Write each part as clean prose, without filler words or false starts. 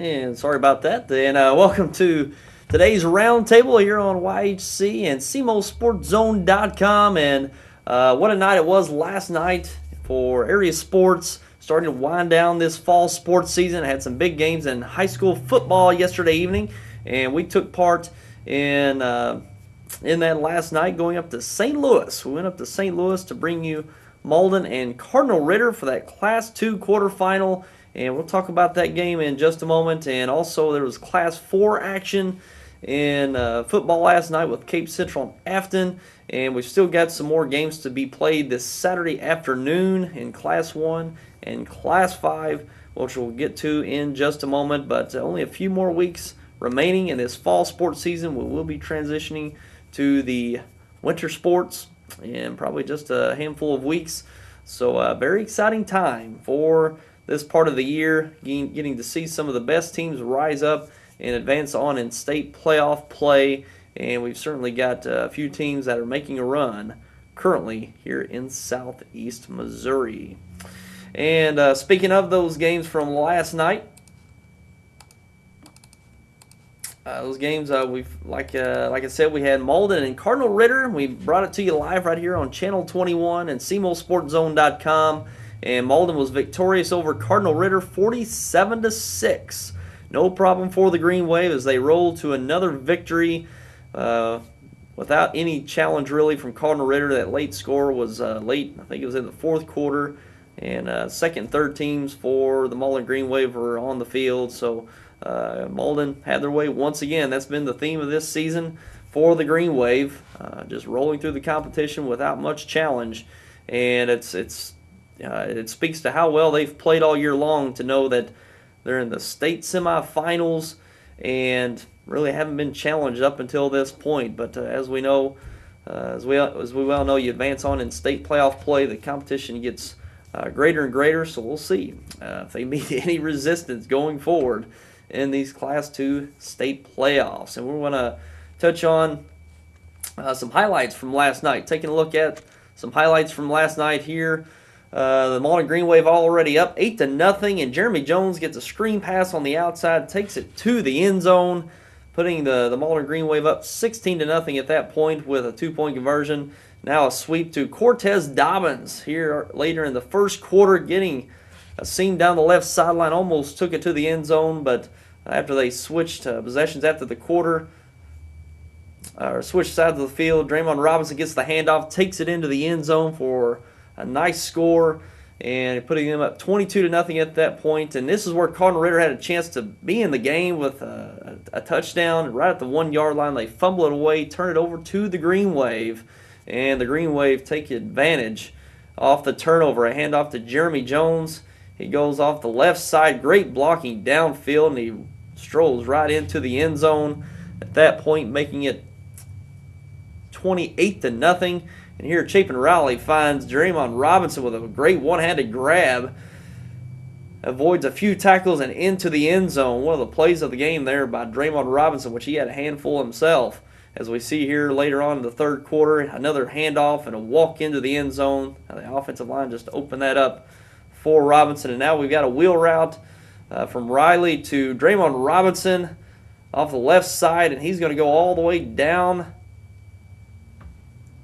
And sorry about that. And welcome to today's roundtable here on YHC and SemoSportsZone.com. And what a night it was last night for area sports. Starting to wind down this fall sports season. I had some big games in high school football yesterday evening, and we took part in that last night, going up to St. Louis. We went up to St. Louis to bring you Malden and Cardinal Ritter for that Class 2 quarterfinal. And we'll talk about that game in just a moment. And also there was Class 4 action in football last night with Cape Central and Afton. And we've still got some more games to be played this Saturday afternoon in Class 1 and Class 5, which we'll get to in just a moment. But only a few more weeks remaining in this fall sports season. We will be transitioning to the winter sports in probably just a handful of weeks. So a very exciting time for this part of the year, getting to see some of the best teams rise up and advance on in state playoff play. And we've certainly got a few teams that are making a run currently here in southeast Missouri. And speaking of those games from last night, those games, we've like I said, we had Malden and Cardinal Ritter. We brought it to you live right here on Channel 21 and SemoSportsZone.com. And Malden was victorious over Cardinal Ritter 47-6. No problem for the Green Wave as they rolled to another victory without any challenge really from Cardinal Ritter. That late score was late. I think it was in the fourth quarter. And second and third teams for the Malden Green Wave were on the field. So Malden had their way once again. That's been the theme of this season for the Green Wave, just rolling through the competition without much challenge. And it speaks to how well they've played all year long to know that they're in the state semifinals and really haven't been challenged up until this point. But as we know, as we well know, you advance on in state playoff play, the competition gets greater and greater. So we'll see if they meet any resistance going forward in these Class 2 state playoffs. And we're going to touch on some highlights from last night. Taking a look at some highlights from last night here. The Malden Green Wave already up 8-0, and Jeremy Jones gets a screen pass on the outside, takes it to the end zone, putting the Malden Green Wave up 16-0 at that point with a 2-point conversion. Now a sweep to Cortez Dobbins here later in the first quarter, getting a seam down the left sideline, almost took it to the end zone, but after they switched possessions after the quarter, or switched sides of the field, Draymond Robinson gets the handoff, takes it into the end zone for a nice score, and putting them up 22-0 at that point. And this is where Cardinal Ritter had a chance to be in the game with a touchdown. Right at the 1-yard line, they fumble it away, turn it over to the Green Wave, and the Green Wave take advantage off the turnover. A handoff to Jeremy Jones. He goes off the left side, great blocking downfield, and he strolls right into the end zone at that point, making it 28-0. And here Chapin Rowley finds Draymond Robinson with a great one-handed grab, avoids a few tackles and into the end zone. One of the plays of the game there by Draymond Robinson, which he had a handful himself. As we see here later on in the third quarter, another handoff and a walk into the end zone. Now the offensive line just opened that up for Robinson. And now we've got a wheel route from Riley to Draymond Robinson off the left side, and he's going to go all the way down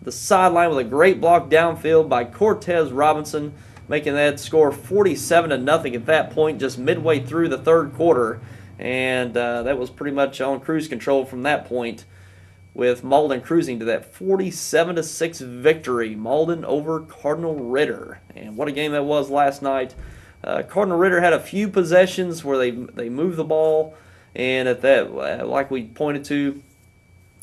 the sideline with a great block downfield by Cortez Robinson, making that score 47-0 at that point, just midway through the third quarter. And that was pretty much on cruise control from that point, with Malden cruising to that 47-6 victory. Malden over Cardinal Ritter. And what a game that was last night. Cardinal Ritter had a few possessions where they moved the ball, and at that, like we pointed to,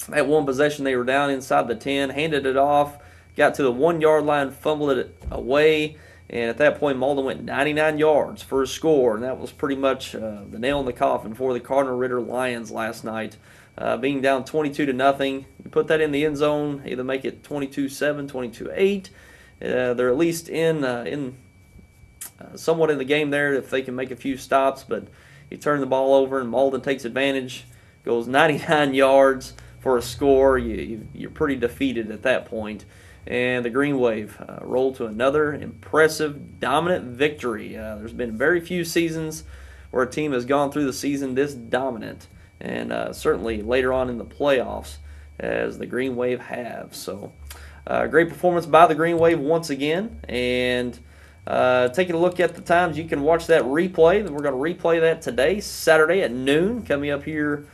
that one possession they were down inside the 10, handed it off, got to the 1-yard line, fumbled it away, and at that point Malden went 99 yards for a score, and that was pretty much the nail in the coffin for the Cardinal Ritter Lions last night. Being down 22-0, you put that in the end zone, either make it 22-7, 22-8. They're at least in somewhat in the game there if they can make a few stops, but you turn the ball over and Malden takes advantage, goes 99 yards for a score. You're pretty defeated at that point. And the Green Wave rolled to another impressive, dominant victory. There's been very few seasons where a team has gone through the season this dominant, and certainly later on in the playoffs as the Green Wave have. So great performance by the Green Wave once again, and taking a look at the times, you can watch that replay. We're going to replay that today, Saturday at noon, coming up here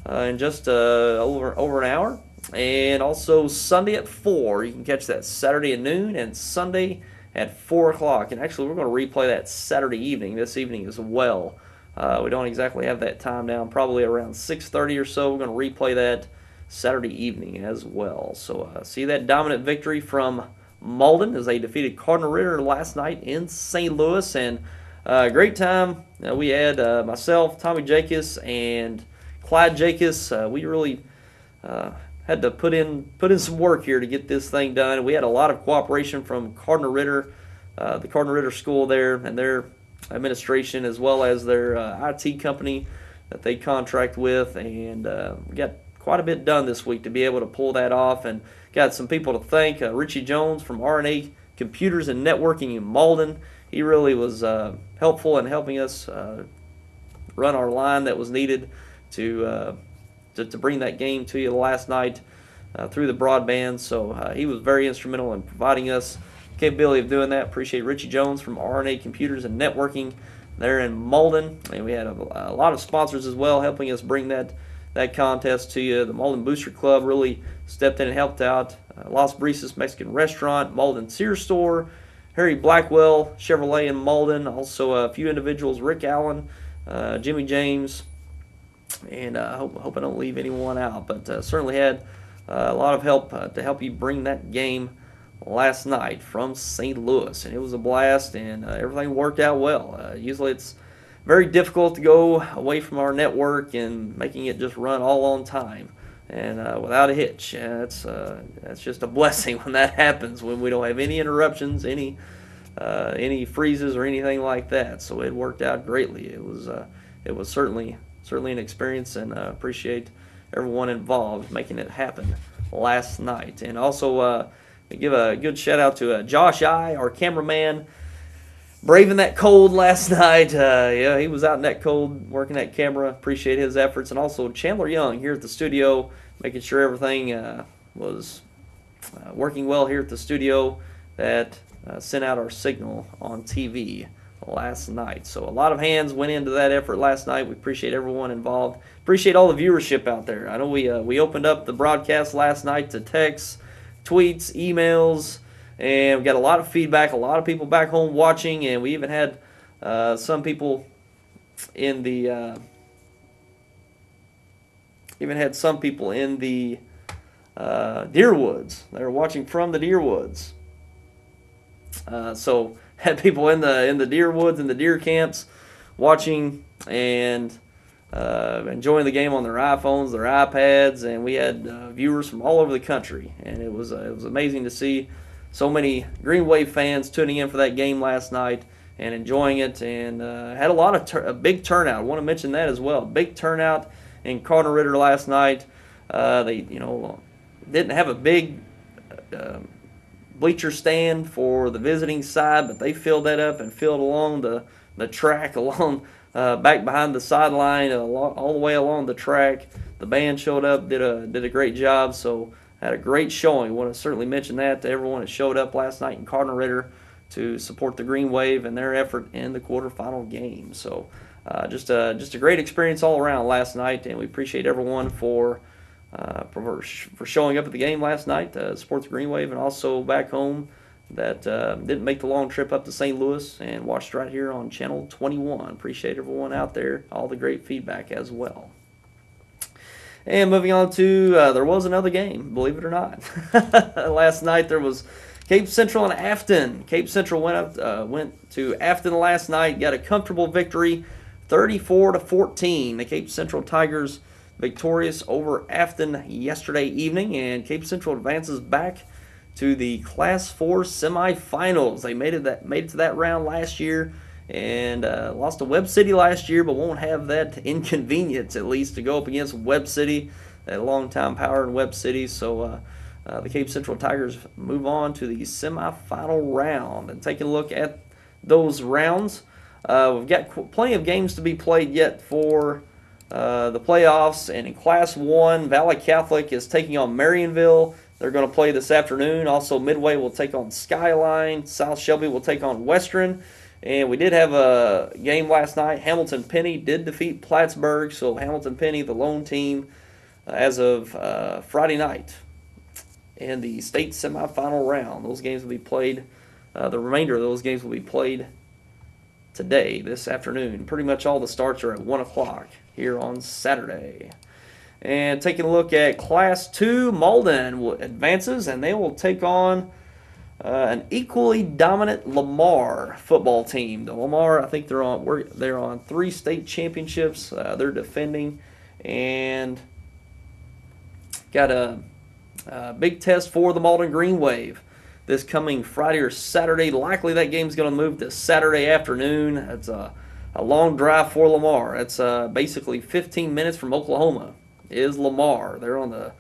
in just over an hour. And also Sunday at 4. You can catch that Saturday at noon and Sunday at 4 o'clock. And actually, we're going to replay that Saturday evening, this evening as well. We don't exactly have that time down, probably around 6:30 or so. We're going to replay that Saturday evening as well. So see that dominant victory from Malden as they defeated Cardinal Ritter last night in St. Louis. And great time. We had myself, Tommy Jacobs, and Clyde Jacobs. We really had to put in some work here to get this thing done. We had a lot of cooperation from Cardinal Ritter, the Cardinal Ritter School there, and their administration, as well as their IT company that they contract with. And we got quite a bit done this week to be able to pull that off, and got some people to thank. Richie Jones from R&A Computers and Networking in Malden. He really was helpful in helping us run our line that was needed to bring that game to you last night through the broadband. So he was very instrumental in providing us the capability of doing that. Appreciate Richie Jones from R&A Computers and Networking there in Malden. And we had a lot of sponsors as well helping us bring that contest to you. The Malden Booster Club really stepped in and helped out. Las Brisas Mexican Restaurant, Malden Sears Store, Harry Blackwell Chevrolet in Malden. Also a few individuals, Rick Allen, Jimmy James, and I hope I don't leave anyone out, but certainly had a lot of help to help you bring that game last night from St. Louis, and it was a blast, and everything worked out well. Usually it's very difficult to go away from our network and making it just run all on time and without a hitch. That's just a blessing when that happens, when we don't have any interruptions, any freezes or anything like that. So it worked out greatly. It was certainly an experience, and appreciate everyone involved making it happen last night. And also give a good shout out to Josh I, our cameraman, braving that cold last night. Yeah, he was out in that cold working that camera. Appreciate his efforts. And also Chandler Young here at the studio, making sure everything was working well here at the studio, that sent out our signal on TV last night. So a lot of hands went into that effort last night. We appreciate everyone involved. Appreciate all the viewership out there. I know we opened up the broadcast last night to texts, tweets, emails, and we got a lot of feedback, a lot of people back home watching, and we even had some people in the deer woods. They were watching from the deer woods. So had people in the deer woods and the deer camps watching and enjoying the game on their iPhones, their iPads, and we had viewers from all over the country, and it was amazing to see so many Green Wave fans tuning in for that game last night and enjoying it, and had a big turnout. I want to mention that as well. Big turnout in Cardinal Ritter last night. They didn't have a big bleacher stand for the visiting side, but they filled that up and filled along the track, along back behind the sideline, all the way along the track. The band showed up, did a great job, so had a great showing. I want to certainly mention that to everyone that showed up last night in Cardinal Ritter to support the Green Wave and their effort in the quarterfinal game. So just a great experience all around last night, and we appreciate everyone for showing up at the game last night, support the Green Wave, and also back home that didn't make the long trip up to St. Louis and watched right here on Channel 21. Appreciate everyone out there, all the great feedback as well. And moving on to, there was another game, believe it or not. Last night there was Cape Central and Afton. Cape Central went to Afton last night, got a comfortable victory, 34-14. The Cape Central Tigers victorious over Afton yesterday evening, and Cape Central advances back to the Class 4 semifinals. They made it to that round last year, and lost to Webb City last year, but won't have that inconvenience at least to go up against Webb City, that longtime power in Webb City. So the Cape Central Tigers move on to the semifinal round. And taking a look at those rounds, We've got plenty of games to be played yet for the playoffs. And in Class 1, Valley Catholic is taking on Marionville. They're going to play this afternoon. Also, Midway will take on Skyline. South Shelby will take on Western. And we did have a game last night. Hamilton Penny did defeat Plattsburgh. So Hamilton Penny, the lone team, as of Friday night in the state semifinal round. Those games will be played. The remainder of those games will be played today, this afternoon. Pretty much all the starts are at 1 o'clock here on Saturday. And taking a look at Class 2, Malden advances, and they will take on an equally dominant Lamar football team. The Lamar, I think they're on 3 state championships. They're defending, and got a big test for the Malden Green Wave this coming Friday or Saturday. Likely that game's going to move to Saturday afternoon. It's a long drive for Lamar. It's basically 15 minutes from Oklahoma is Lamar. They're on the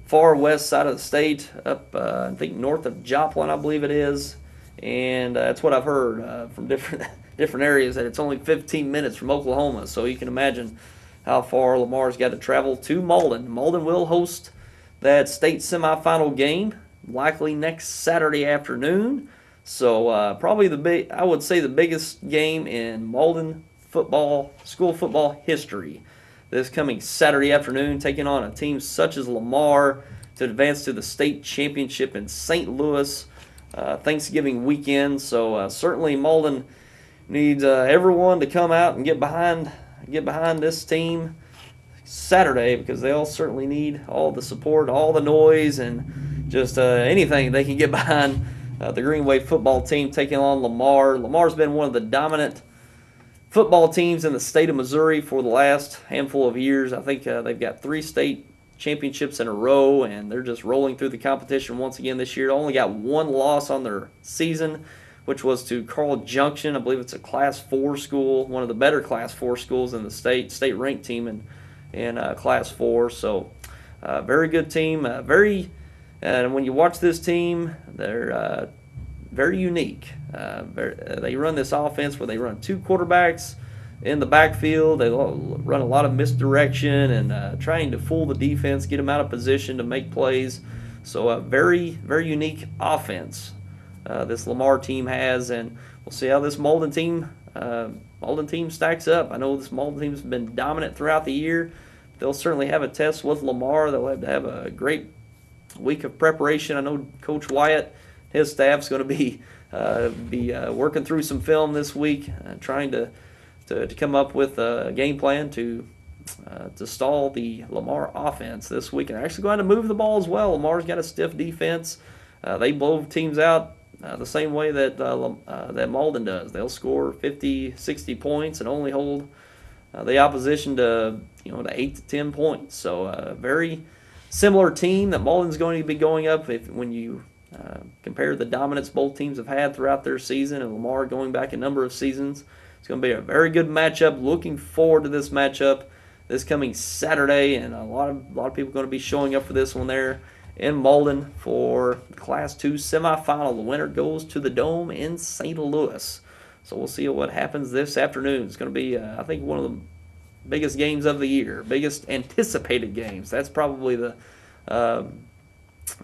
far west side of the state, up I think north of Joplin, I believe it is. And that's what I've heard from different areas, that it's only 15 minutes from Oklahoma. So you can imagine how far Lamar's got to travel to Malden. Malden will host that state semifinal game, likely next Saturday afternoon. So probably I would say the biggest game in Malden school football history. This coming Saturday afternoon, taking on a team such as Lamar to advance to the state championship in St. Louis Thanksgiving weekend. So certainly Malden needs everyone to come out and get behind this team Saturday, because they'll certainly need all the support, all the noise, and just anything they can get behind the Green Wave football team taking on Lamar. Lamar's been one of the dominant football teams in the state of Missouri for the last handful of years. I think they've got 3 state championships in a row, and they're just rolling through the competition once again this year. Only got 1 loss on their season, which was to Carl Junction. I believe it's a Class 4 school, one of the better Class 4 schools in the state ranked team in Class 4. So very good team. And when you watch this team, they're very unique. They run this offense where they run 2 quarterbacks in the backfield. They run a lot of misdirection and trying to fool the defense, get them out of position to make plays. So a very, very unique offense this Lamar team has, and we'll see how this Malden team stacks up. I know this Malden team's been dominant throughout the year. They'll certainly have a test with Lamar. They'll have to have a great week of preparation. I know Coach Wyatt, his staff's going to be working through some film this week, trying to come up with a game plan to stall the Lamar offense this week. And they're actually going to move the ball as well. Lamar's got a stiff defense. They blow teams out the same way that Malden does. They'll score 50, 60 points and only hold the opposition to 8 to 10 points. So a very similar team that Malden's going to be going up when you compare the dominance both teams have had throughout their season, and Lamar going back a number of seasons. It's going to be a very good matchup. Looking forward to this matchup this coming Saturday, and a lot of people are going to be showing up for this one there in Malden for the Class 2 semifinal. The winner goes to the Dome in St. Louis. So we'll see what happens this afternoon. It's going to be, I think, one of the biggest games of the year, biggest anticipated games. That's probably the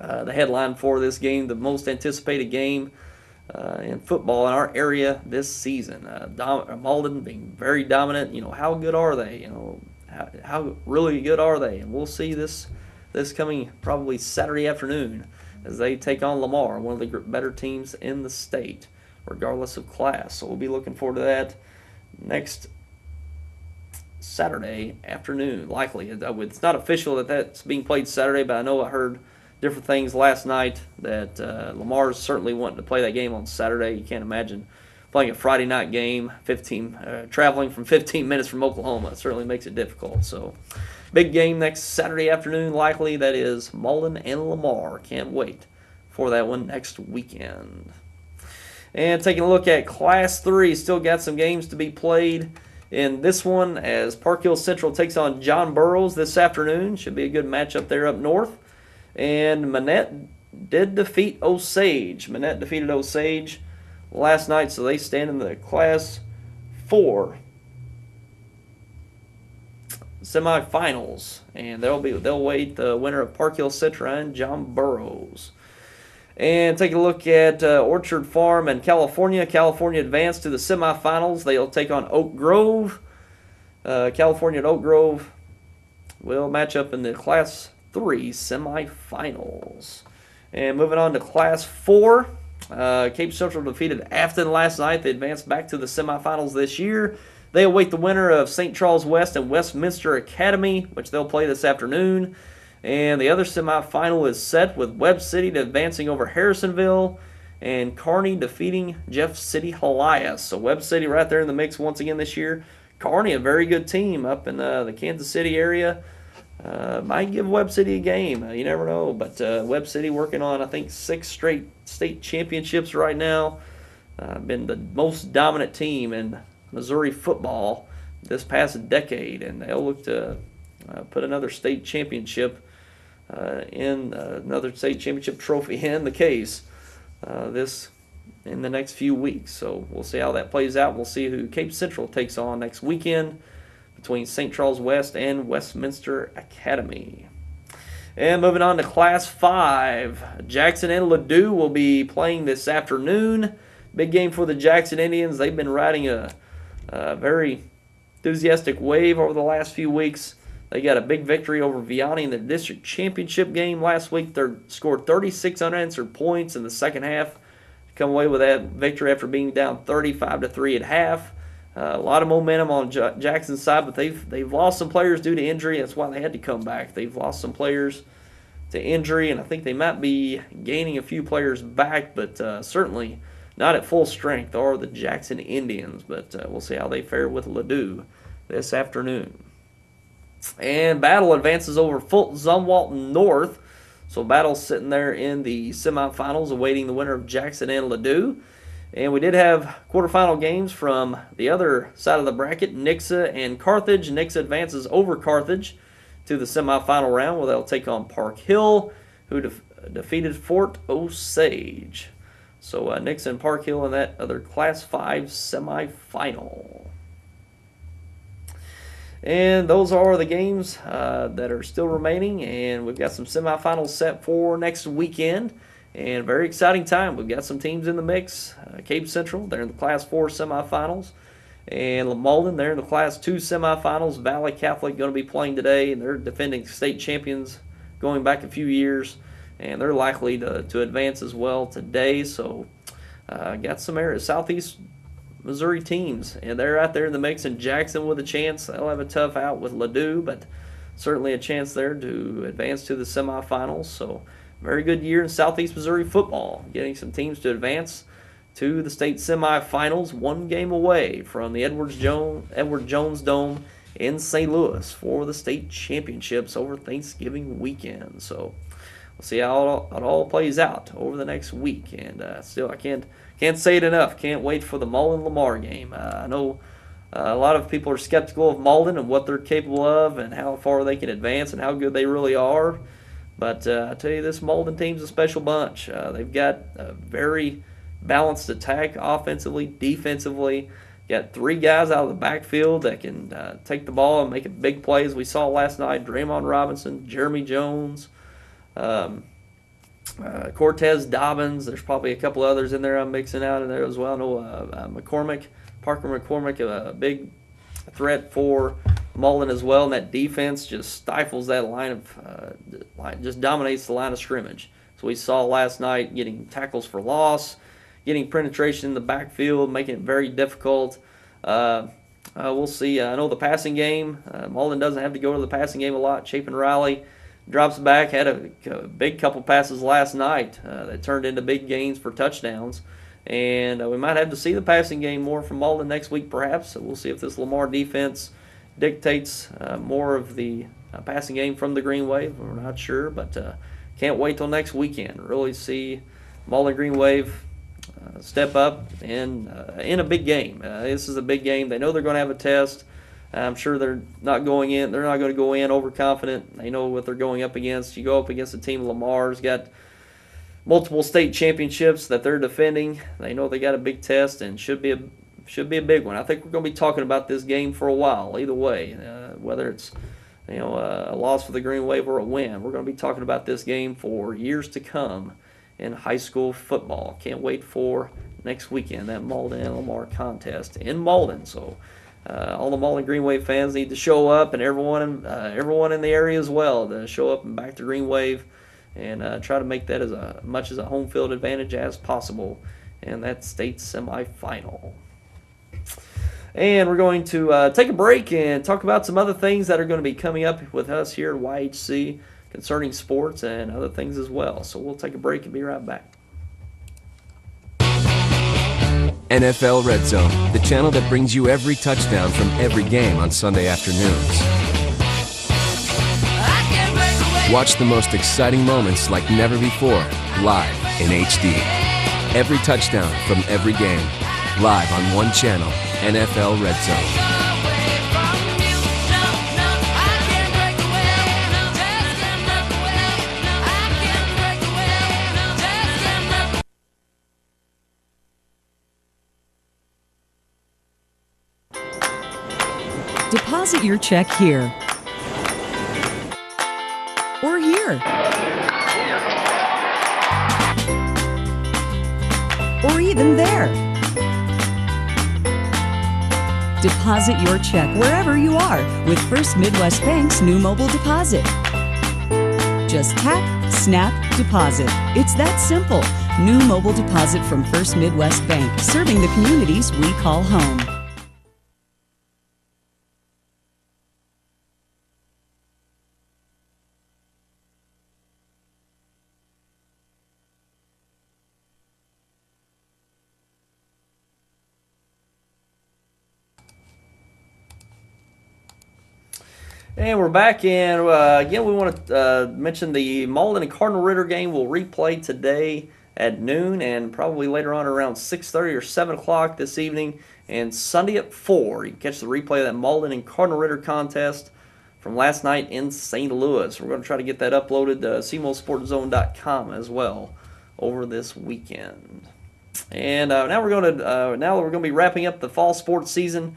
headline for this game, the most anticipated game in football in our area this season. Malden being very dominant. How good are they? How really good are they? And we'll see this coming probably Saturday afternoon as they take on Lamar, one of the better teams in the state, regardless of class. So we'll be looking forward to that next Saturday afternoon, likely. It's not official that that's being played Saturday, but I know I heard different things last night that Lamar's certainly wanting to play that game on Saturday. You can't imagine playing a Friday night game, traveling from 15 minutes from Oklahoma. It certainly makes it difficult. So big game next Saturday afternoon, likely. That is Malden and Lamar. Can't wait for that one next weekend. And taking a look at Class 3, still got some games to be played in this one as Park Hill Central takes on John Burroughs this afternoon. Should be a good matchup there up north. And Manette did defeat Osage. Manette defeated Osage last night, so they stand in the Class 4 semifinals, and they'll wait the winner of Park Hill Citra and John Burroughs. And take a look at Orchard Farm and California. California advanced to the semifinals. They'll take on Oak Grove. California and Oak Grove will match up in the Class 3 semifinals. And moving on to Class 4, Cape Central defeated Afton last night. They advanced back to the semifinals this year. They await the winner of St. Charles West and Westminster Academy, which they'll play this afternoon. And the other semifinal is set with Webb City advancing over Harrisonville and Kearney defeating Jeff City Helias. So Webb City right there in the mix once again this year. Kearney, a very good team up in the Kansas City area. Might give Webb City a game. You never know. But Webb City working on, I think, 6 straight state championships right now. Been the most dominant team in Missouri football this past decade. And they'll look to put another state championship another state championship trophy in the case this in the next few weeks. So we'll see how that plays out. We'll see who Cape Central takes on next weekend between St. Charles West and Westminster Academy. And moving on to Class 5, Jackson and Ladue will be playing this afternoon. Big game for the Jackson Indians. They've been riding a very enthusiastic wave over the last few weeks. They got a big victory over Vianney in the district championship game last week. They scored 36 unanswered points in the second half. Come away with that victory after being down 35-3 at half. A lot of momentum on Jackson's side, but they've lost some players due to injury. That's why they had to come back. They've lost some players to injury, and I think they might be gaining a few players back, but certainly not at full strength are the Jackson Indians. But we'll see how they fare with Ladue this afternoon. And Battle advances over Fulton Zumwalt North. So Battle's sitting there in the semifinals awaiting the winner of Jackson and Ladue. And we did have quarterfinal games from the other side of the bracket, Nixa and Carthage. Nixa advances over Carthage to the semifinal round where they'll take on Park Hill, who defeated Fort Osage. So Nixa and Park Hill in that other Class 5 semifinal. And those are the games that are still remaining, and we've got some semifinals set for next weekend. And very exciting time. We've got some teams in the mix. Cape Central, they're in the Class 4 semifinals. And Malden, they're in the Class 2 semifinals. Valley Catholic going to be playing today, and they're defending state champions going back a few years. And they're likely to advance as well today. So got some areas, Southeast Missouri teams, and they're out there in the mix. And Jackson with a chance. They'll have a tough out with Ladue, but certainly a chance there to advance to the semifinals. So very good year in Southeast Missouri football, getting some teams to advance to the state semifinals, one game away from the Edward Jones Dome in St. Louis for the state championships over Thanksgiving weekend. So we'll see how it all plays out over the next week. And still, I can't say it enough. Can't wait for the Malden-Lamar game. I know a lot of people are skeptical of Malden and what they're capable of and how far they can advance and how good they really are. But I tell you, this Malden team's a special bunch. They've got a very balanced attack offensively, defensively. Got 3 guys out of the backfield that can take the ball and make big plays. We saw last night Draymond Robinson, Jeremy Jones, Cortez Dobbins. There's probably a couple others in there I'm mixing out in there as well. I know Parker McCormick, a big threat for Malden as well, and that defense just stifles that just dominates the line of scrimmage. So we saw last night getting tackles for loss, getting penetration in the backfield, making it very difficult. We'll see. I know the passing game, Malden doesn't have to go to the passing game a lot. Chapin Riley drops back, had a big couple passes last night that turned into big gains for touchdowns. And we might have to see the passing game more from Malden next week, perhaps. So we'll see if this Lamar defense dictates more of the passing game from the Green Wave. We're not sure, but can't wait till next weekend. Really see Malden Green Wave step up in a big game. This is a big game. They know they're going to have a test. I'm sure they're not going to go in overconfident. They know what they're going up against. You go up against a team Lamar's got multiple state championships that they're defending. They know they got a big test and should be should be a big one. I think we're going to be talking about this game for a while. Either way, whether it's a loss for the Green Wave or a win, we're going to be talking about this game for years to come in high school football. Can't wait for next weekend, that Malden and Lamar contest in Malden. So all the Malden Green Wave fans need to show up, and everyone in the area as well to show up and back to Green Wave and try to make that as much as a home field advantage as possible in that state semifinal. And we're going to take a break and talk about some other things that are going to be coming up with us here at YHC concerning sports and other things as well. So we'll take a break and be right back. NFL Red Zone, the channel that brings you every touchdown from every game on Sunday afternoons. Watch the most exciting moments like never before, live in HD. Every touchdown from every game, live on one channel, NFL Red Zone. Deposit your check here or here or even there. Deposit your check wherever you are with First Midwest Bank's new mobile deposit. Just tap, snap, deposit. It's that simple. New mobile deposit from First Midwest Bank, serving the communities we call home. And we're back, and again, we want to mention the Malden and Cardinal Ritter game will replay today at noon and probably later on around 6:30 or 7 o'clock this evening, and Sunday at 4. You can catch the replay of that Malden and Cardinal Ritter contest from last night in St. Louis. We're going to try to get that uploaded to cmosportzone.com as well over this weekend. And now we're going to be wrapping up the fall sports season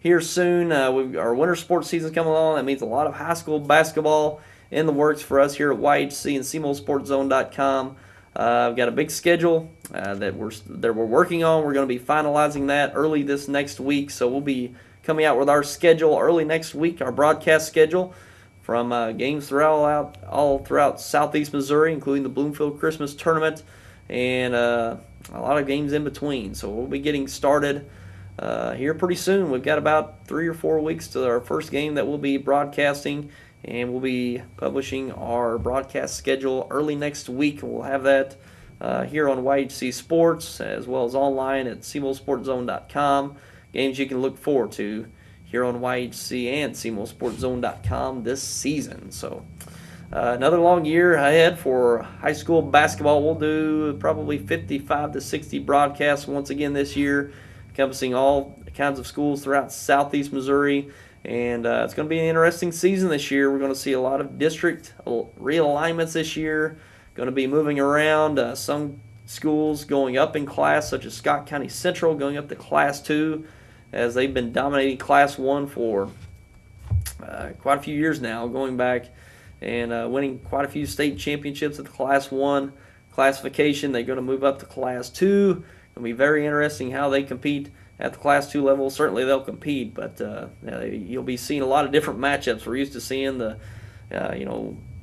here soon. Our winter sports season coming along. That means a lot of high school basketball in the works for us here at YHC and cmosportzone.com. We've got a big schedule that we're working on. We're going to be finalizing that early this next week. So we'll be coming out with our schedule early next week, our broadcast schedule from games all throughout Southeast Missouri, including the Bloomfield Christmas Tournament and a lot of games in between. So we'll be getting started here pretty soon. We've got about 3 or 4 weeks to our first game that we'll be broadcasting, and we'll be publishing our broadcast schedule early next week. We'll have that here on YHC Sports as well as online at cmosportzone.com. Games you can look forward to here on YHC and cmosportzone.com this season. So another long year ahead for high school basketball. We'll do probably 55 to 60 broadcasts once again this year, encompassing all kinds of schools throughout Southeast Missouri. And it's going to be an interesting season this year. We're going to see a lot of district realignments this year. Going to be moving around. Some schools going up in class, such as Scott County Central, going up to Class 2, as they've been dominating Class 1 for quite a few years now, going back and winning quite a few state championships at the Class 1 classification. They're going to move up to Class 2. It'll be very interesting how they compete at the Class 2 level. Certainly they'll compete, but you'll be seeing a lot of different matchups. We're used to seeing the,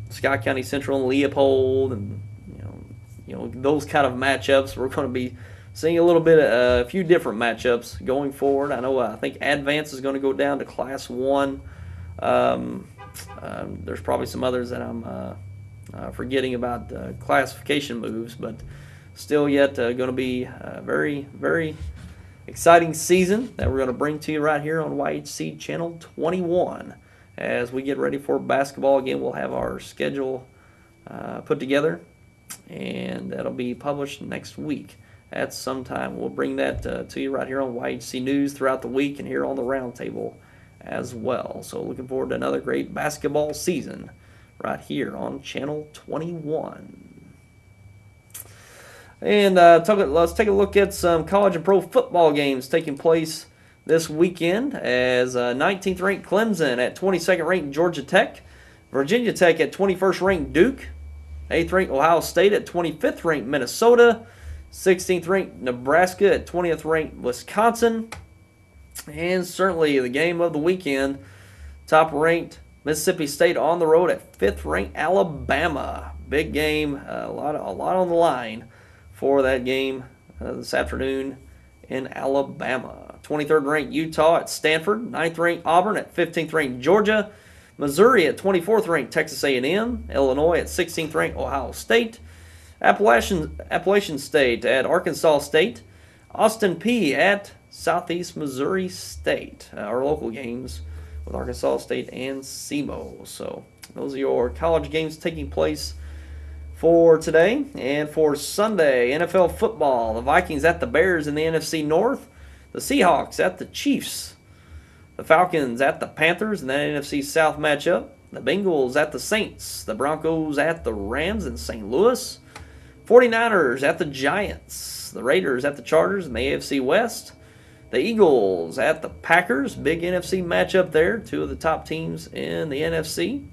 Scott County Central and Leopold, and those kind of matchups. We're going to be seeing a few different matchups going forward. I think Advance is going to go down to Class 1. There's probably some others that I'm forgetting about classification moves, but still yet going to be a very, very exciting season that we're going to bring to you right here on YHC Channel 21. As we get ready for basketball again, we'll have our schedule put together, and that'll be published next week at some time. We'll bring that to you right here on YHC News throughout the week and here on the Roundtable as well. So looking forward to another great basketball season right here on Channel 21. And let's take a look at some college and pro football games taking place this weekend as 19th ranked Clemson at 22nd ranked Georgia Tech, Virginia Tech at 21st ranked Duke, 8th ranked Ohio State at 25th ranked Minnesota, 16th ranked Nebraska at 20th ranked Wisconsin, and certainly the game of the weekend, top ranked Mississippi State on the road at 5th ranked Alabama. Big game, a lot on the line for that game this afternoon in Alabama. 23rd ranked Utah at Stanford, 9th ranked Auburn at 15th ranked Georgia, Missouri at 24th ranked Texas A&M, Illinois at 16th ranked Ohio State, Appalachian State at Arkansas State, Austin Peay at Southeast Missouri State. Our local games with Arkansas State and SEMO. So those are your college games taking place for today. And for Sunday, NFL football, the Vikings at the Bears in the NFC North, the Seahawks at the Chiefs, the Falcons at the Panthers in that NFC South matchup, the Bengals at the Saints, the Broncos at the Rams in St. Louis, 49ers at the Giants, the Raiders at the Chargers in the AFC West, the Eagles at the Packers, big NFC matchup there, two of the top teams in the NFC.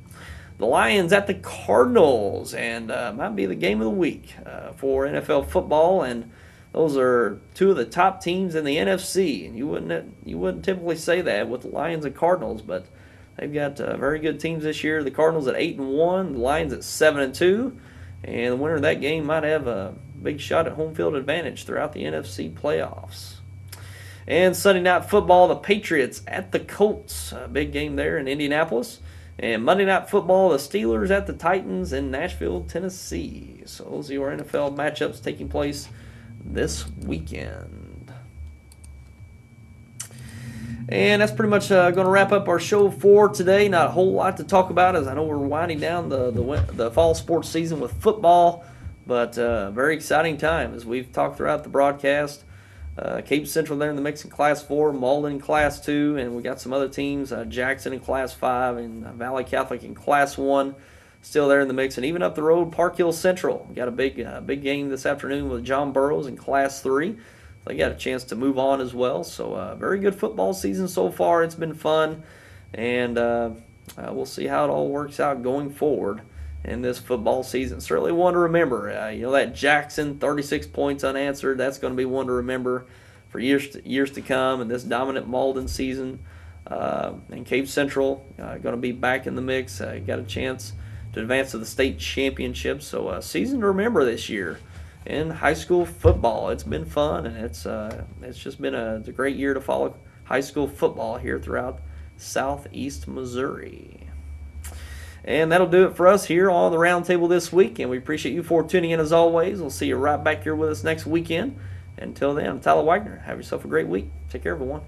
The Lions at the Cardinals, and might be the game of the week for NFL football, and those are two of the top teams in the NFC. And you wouldn't typically say that with the Lions and Cardinals, but they've got very good teams this year. The Cardinals at 8-1, the Lions at 7-2, and the winner of that game might have a big shot at home field advantage throughout the NFC playoffs. And Sunday Night Football, the Patriots at the Colts, a big game there in Indianapolis. And Monday Night Football, the Steelers at the Titans in Nashville, Tennessee. So those are your NFL matchups taking place this weekend. And that's pretty much going to wrap up our show for today. Not a whole lot to talk about, as I know we're winding down the fall sports season with football. But very exciting time, as we've talked throughout the broadcast. Cape Central there in the mix in Class 4, Malden in Class 2, and we got some other teams, Jackson in Class 5, and Valley Catholic in Class 1, still there in the mix. And even up the road, Park Hill Central. We got a big game this afternoon with John Burroughs in Class 3. They got a chance to move on as well. So very good football season so far. It's been fun, and we'll see how it all works out going forward in this football season. Certainly one to remember. That Jackson, 36 points unanswered, that's going to be one to remember for years to come. And this dominant Malden season, and Cape Central going to be back in the mix. Got a chance to advance to the state championship. So a season to remember this year in high school football. It's been fun, and it's just been a great year to follow high school football here throughout southeast Missouri. And that'll do it for us here on the Roundtable this week, and we appreciate you for tuning in as always. We'll see you right back here with us next weekend. Until then, I'm Tyler Wagner. Have yourself a great week. Take care, everyone.